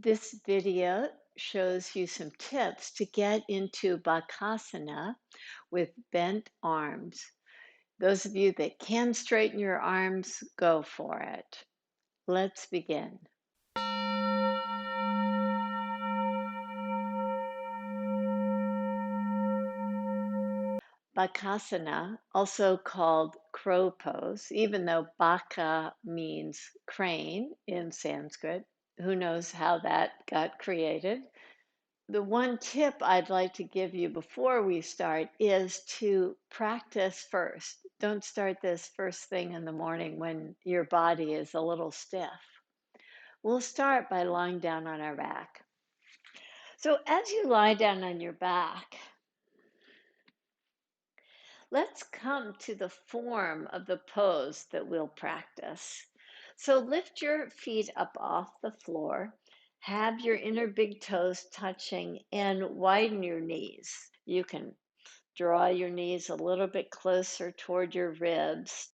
This video shows you some tips to get into Bakasana with bent arms. Those of you that can straighten your arms, go for it. Let's begin. Bakasana, also called crow pose, even though Baka means crane in Sanskrit. Who knows how that got created? The one tip I'd like to give you before we start is to practice first. Don't start this first thing in the morning when your body is a little stiff. We'll start by lying down on our back. So as you lie down on your back, let's come to the form of the pose that we'll practice. So lift your feet up off the floor, have your inner big toes touching, and widen your knees. You can draw your knees a little bit closer toward your ribs.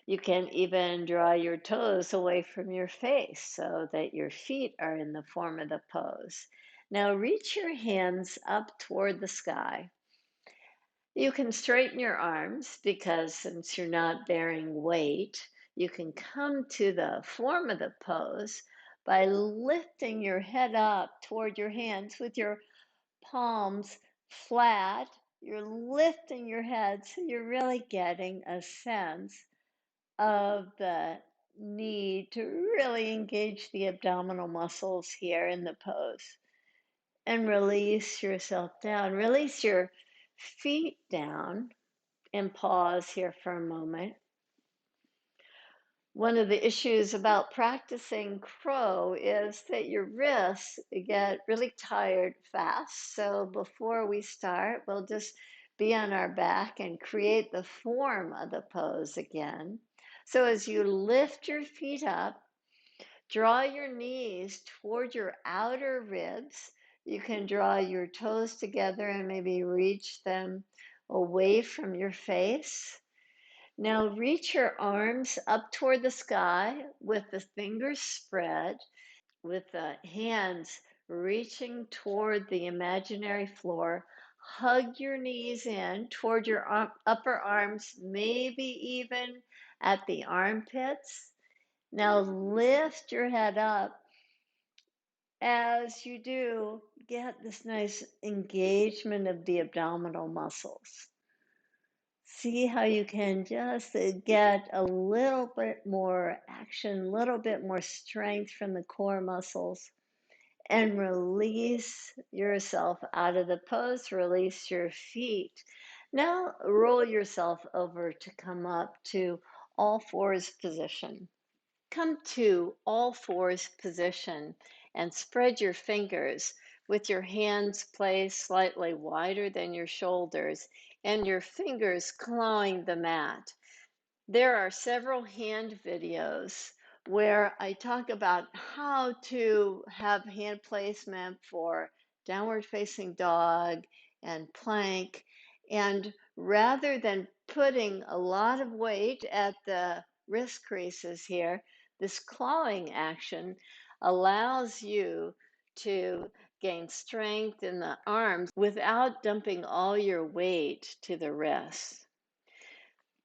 You can even draw your toes away from your face so that your feet are in the form of the pose. Now reach your hands up toward the sky. You can straighten your arms because since you're not bearing weight, you can come to the form of the pose by lifting your head up toward your hands with your palms flat. You're lifting your head so you're really getting a sense of the need to really engage the abdominal muscles here in the pose and release yourself down. Release your feet down and pause here for a moment. One of the issues about practicing crow is that your wrists get really tired fast. So before we start, we'll just be on our back and create the form of the pose again. So as you lift your feet up, draw your knees toward your outer ribs. You can draw your toes together and maybe reach them away from your face. Now reach your arms up toward the sky with the fingers spread, with the hands reaching toward the imaginary floor. Hug your knees in toward your upper arms, maybe even at the armpits. Now lift your head up. As you do, get this nice engagement of the abdominal muscles. See how you can just get a little bit more action, a little bit more strength from the core muscles, and release yourself out of the pose, release your feet. Now roll yourself over to come up to all fours position. Come to all fours position and spread your fingers with your hands placed slightly wider than your shoulders and your fingers clawing the mat. There are several hand videos where I talk about how to have hand placement for downward facing dog and plank. And rather than putting a lot of weight at the wrist creases here, this clawing action allows you to gain strength in the arms without dumping all your weight to the wrists.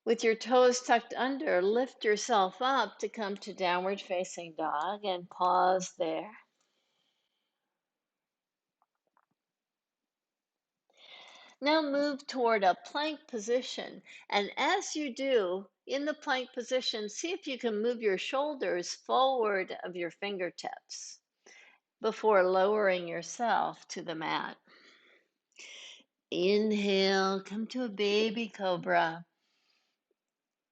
With your toes tucked under, lift yourself up to come to downward facing dog and pause there. Now move toward a plank position. And as you do, in the plank position, see if you can move your shoulders forward of your fingertips before lowering yourself to the mat. Inhale, come to a baby cobra.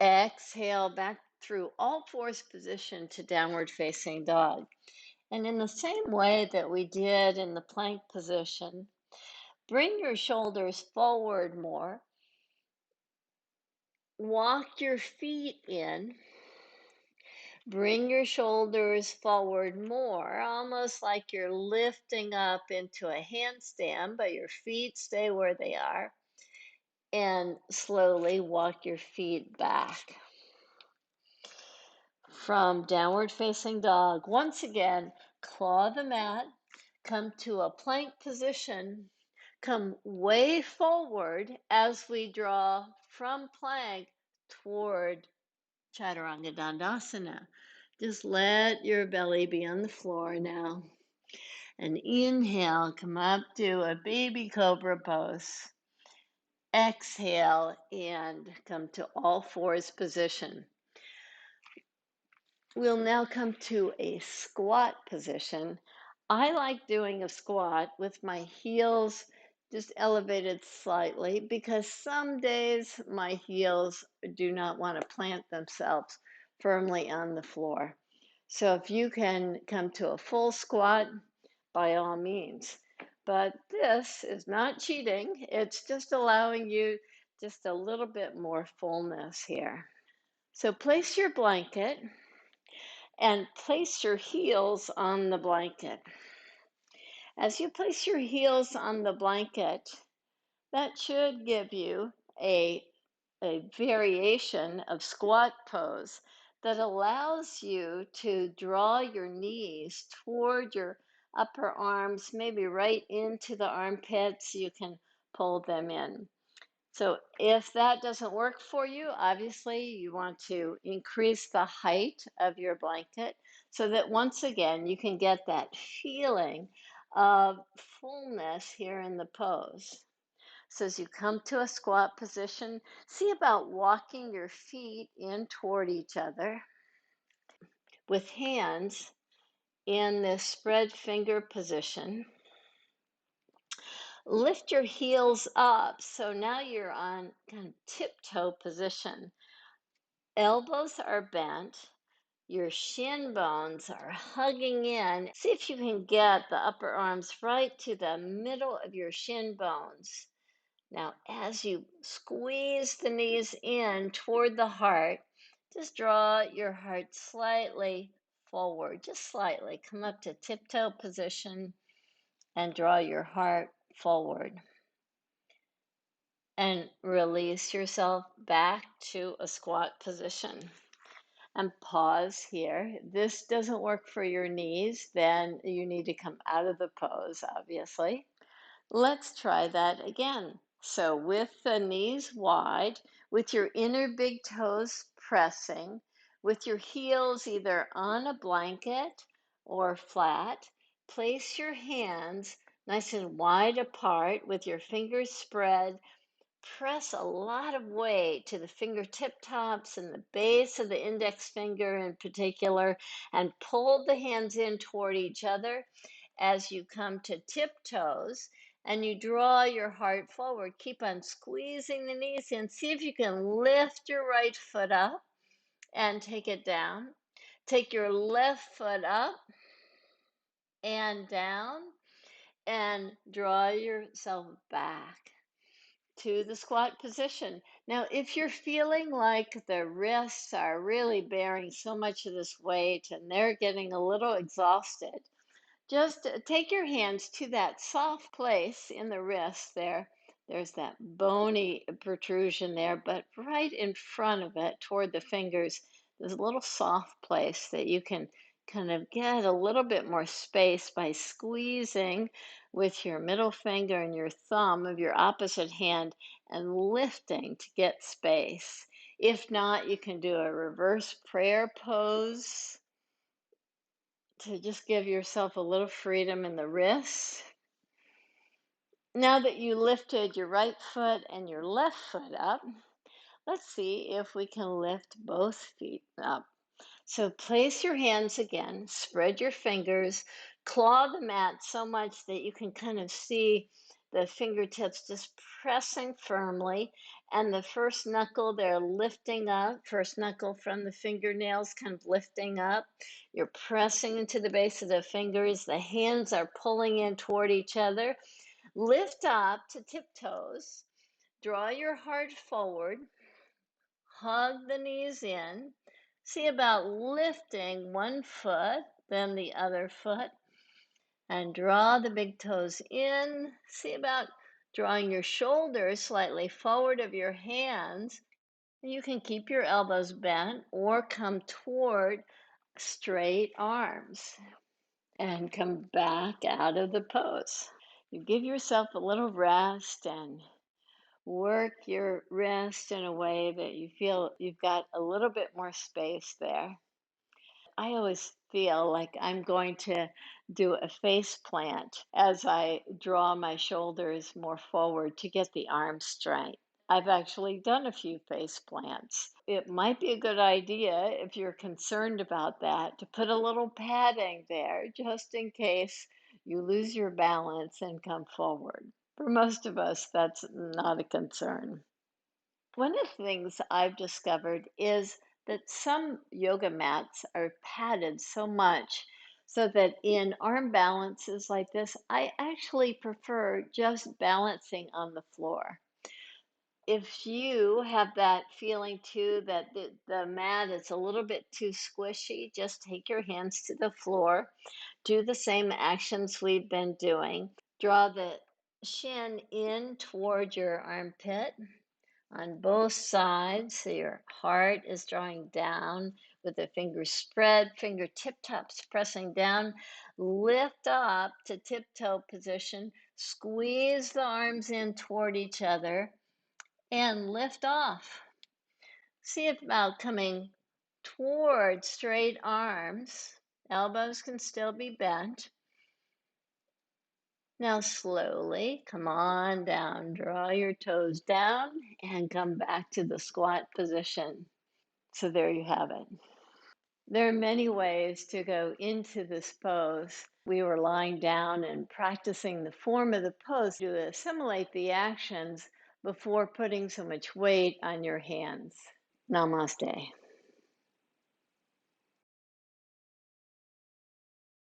Exhale back through all fours position to downward facing dog. And in the same way that we did in the plank position, bring your shoulders forward more. Walk your feet in. Bring your shoulders forward more, almost like you're lifting up into a handstand, but your feet stay where they are. And slowly walk your feet back. From downward facing dog, once again, Claw the mat, come to a plank position, come way forward as we draw from plank toward Chaturanga Dandasana. Just let your belly be on the floor now. And inhale, come up to a baby cobra pose. Exhale and come to all fours position. We'll now come to a squat position. I like doing a squat with my heels just elevated slightly because some days my heels do not want to plant themselves firmly on the floor. So if you can come to a full squat, by all means. But this is not cheating, it's just allowing you just a little bit more fullness here. So place your blanket and place your heels on the blanket. As you place your heels on the blanket, that should give you a variation of squat pose that allows you to draw your knees toward your upper arms, maybe right into the armpits. You can pull them in. So if that doesn't work for you, obviously you want to increase the height of your blanket so that once again you can get that feeling of fullness here in the pose. So as you come to a squat position, see about walking your feet in toward each other with hands in this spread finger position. Lift your heels up. So now you're on kind of tiptoe position. Elbows are bent. Your shin bones are hugging in. See if you can get the upper arms right to the middle of your shin bones. Now, as you squeeze the knees in toward the heart, just draw your heart slightly forward, just slightly. Come up to tiptoe position and draw your heart forward. And release yourself back to a squat position. And pause here. This doesn't work for your knees, then you need to come out of the pose, obviously. Let's try that again. So with the knees wide, with your inner big toes pressing, with your heels either on a blanket or flat, place your hands nice and wide apart with your fingers spread. Press a lot of weight to the fingertip tops and the base of the index finger in particular, and pull the hands in toward each other as you come to tiptoes and you draw your heart forward. Keep on squeezing the knees in. See if you can lift your right foot up and take it down. Take your left foot up and down and draw yourself back to the squat position. Now, if you're feeling like the wrists are really bearing so much of this weight and they're getting a little exhausted, just take your hands to that soft place in the wrist there. There's that bony protrusion there, but right in front of it, toward the fingers, there's a little soft place that you can kind of get a little bit more space by squeezing with your middle finger and your thumb of your opposite hand and lifting to get space. If not, you can do a reverse prayer pose to just give yourself a little freedom in the wrists. Now that you lifted your right foot and your left foot up, let's see if we can lift both feet up. So place your hands again, spread your fingers, claw the mat so much that you can kind of see the fingertips just pressing firmly, and the first knuckle they're lifting up, first knuckle from the fingernails kind of lifting up. You're pressing into the base of the fingers, the hands are pulling in toward each other. Lift up to tiptoes, draw your heart forward, hug the knees in. See about lifting one foot, then the other foot, and draw the big toes in. See about drawing your shoulders slightly forward of your hands. You can keep your elbows bent or come toward straight arms. and come back out of the pose. You give yourself a little rest and work your wrist in a way that you feel you've got a little bit more space there. I always feel like I'm going to do a face plant as I draw my shoulders more forward to get the arms straight. I've actually done a few face plants. It might be a good idea if you're concerned about that to put a little padding there just in case you lose your balance and come forward. For most of us, that's not a concern. One of the things I've discovered is that some yoga mats are padded so much so that in arm balances like this, I actually prefer just balancing on the floor. If you have that feeling too that the mat is a little bit too squishy, just take your hands to the floor, do the same actions we've been doing. Draw the shin in toward your armpit on both sides. So your heart is drawing down with the fingers spread, fingertip tops pressing down. Lift up to tiptoe position. Squeeze the arms in toward each other and lift off. See about coming toward straight arms. Elbows can still be bent. Now slowly come on down, draw your toes down and come back to the squat position. So there you have it. There are many ways to go into this pose. We were lying down and practicing the form of the pose to assimilate the actions before putting so much weight on your hands. Namaste.